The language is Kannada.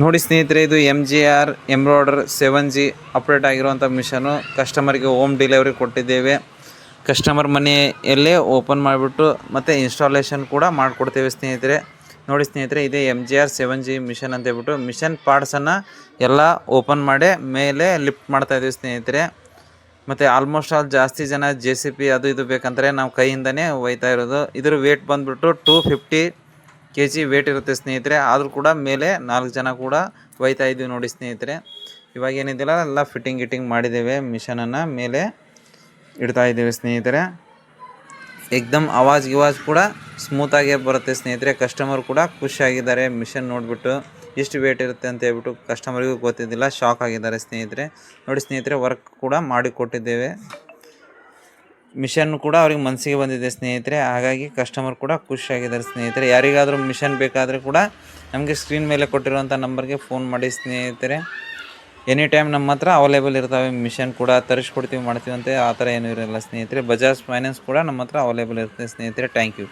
ನೋಡಿ ಸ್ನೇಹಿತರೆ, ಇದು MGR ಎಂಬ್ರಾಯ್ಡರ್ 7G ಅಪ್ಡೇಟ್ ಆಗಿರುವಂಥ ಮಿಷನು ಕಸ್ಟಮರ್ಗೆ ಹೋಮ್ ಡೆಲಿವರಿ ಕೊಟ್ಟಿದ್ದೇವೆ. ಕಸ್ಟಮರ್ ಮನೆಯಲ್ಲೇ ಓಪನ್ ಮಾಡಿಬಿಟ್ಟು ಮತ್ತು ಇನ್ಸ್ಟಾಲೇಷನ್ ಕೂಡ ಮಾಡಿಕೊಡ್ತೇವೆ ಸ್ನೇಹಿತರೆ. ನೋಡಿ ಸ್ನೇಹಿತರೆ, ಇದೇ MGR 7G ಮಿಷನ್ ಅಂತ ಹೇಳ್ಬಿಟ್ಟು ಮಿಷನ್ ಪಾರ್ಟ್ಸನ್ನು ಎಲ್ಲ ಓಪನ್ ಮಾಡಿ ಮೇಲೆ ಲಿಫ್ಟ್ ಮಾಡ್ತಾಯಿದ್ದೀವಿ ಸ್ನೇಹಿತರೆ. ಮತ್ತು ಆಲ್ಮೋಸ್ಟ್ ಆಲ್ ಜಾಸ್ತಿ ಜನ JCB ಅದು ಇದು ಬೇಕಂದರೆ ನಾವು ಕೈಯಿಂದನೇ ಒಯ್ತಾ ಇರೋದು. ಇದ್ರ ವೇಟ್ ಬಂದುಬಿಟ್ಟು 250 kg ವೇಟ್ ಇರುತ್ತೆ ಸ್ನೇಹಿತರೆ. ಆದರೂ ಕೂಡ ಮೇಲೆ 4 ಜನ ಕೂಡ ಒಯ್ತಾ ಇದ್ದೀವಿ ನೋಡಿ ಸ್ನೇಹಿತರೆ. ಇವಾಗ ಏನಿದೆಯಲ್ಲ ಎಲ್ಲ ಫಿಟ್ಟಿಂಗ್ ಮಾಡಿದ್ದೇವೆ. ಮಿಷನನ್ನು ಮೇಲೆ ಇಡ್ತಾ ಇದ್ದೇವೆ ಸ್ನೇಹಿತರೆ. ಏಕ್ದಮ್ ಆವಾಜ್ ಕೂಡ ಸ್ಮೂತಾಗೇ ಬರುತ್ತೆ ಸ್ನೇಹಿತರೆ. ಕಸ್ಟಮರ್ ಕೂಡ ಖುಷಿಯಾಗಿದ್ದಾರೆ ಮಿಷನ್ ನೋಡಿಬಿಟ್ಟು. ಎಷ್ಟು ವೇಟ್ ಇರುತ್ತೆ ಅಂತ ಹೇಳ್ಬಿಟ್ಟು ಕಸ್ಟಮರ್ಗೂ ಗೊತ್ತಿದ್ದಿಲ್ಲ, ಶಾಕ್ ಆಗಿದ್ದಾರೆ ಸ್ನೇಹಿತರೆ. ನೋಡಿ ಸ್ನೇಹಿತರೆ, ವರ್ಕ್ ಕೂಡ ಮಾಡಿ ಕೊಟ್ಟಿದ್ದೇವೆ. ಮಿಷನ್ ಕೂಡ ಅವ್ರಿಗೆ ಮನಸ್ಸಿಗೆ ಬಂದಿದೆ ಸ್ನೇಹಿತರೆ. ಹಾಗಾಗಿ ಕಸ್ಟಮರ್ ಕೂಡ ಖುಷಿಯಾಗಿದ್ದಾರೆ ಸ್ನೇಹಿತರೆ. ಯಾರಿಗಾದರೂ ಮಿಷನ್ ಬೇಕಾದರೆ ಕೂಡ ನಮಗೆ ಸ್ಕ್ರೀನ್ ಮೇಲೆ ಕೊಟ್ಟಿರುವಂಥ ನಂಬರ್ಗೆ ಫೋನ್ ಮಾಡಿ ಸ್ನೇಹಿತರೆ. ಎನಿ ಟೈಮ್ ನಮ್ಮ ಹತ್ರ ಅವೈಲೇಬಲ್ ಇರ್ತವೆ. ಮಿಷನ್ ಕೂಡ ತರಿಸ್ಕೊಡ್ತೀವಿ ಮಾಡ್ತೀವಿ ಅಂತ ಆ ಥರ ಏನೂ ಇರೋಲ್ಲ ಸ್ನೇಹಿತರೆ. ಬಜಾಜ್ ಫೈನಾನ್ಸ್ ಕೂಡ ನಮ್ಮ ಹತ್ರ ಅವೈಲೇಬಲ್ ಇರುತ್ತೆ ಸ್ನೇಹಿತರೆ. Thank you.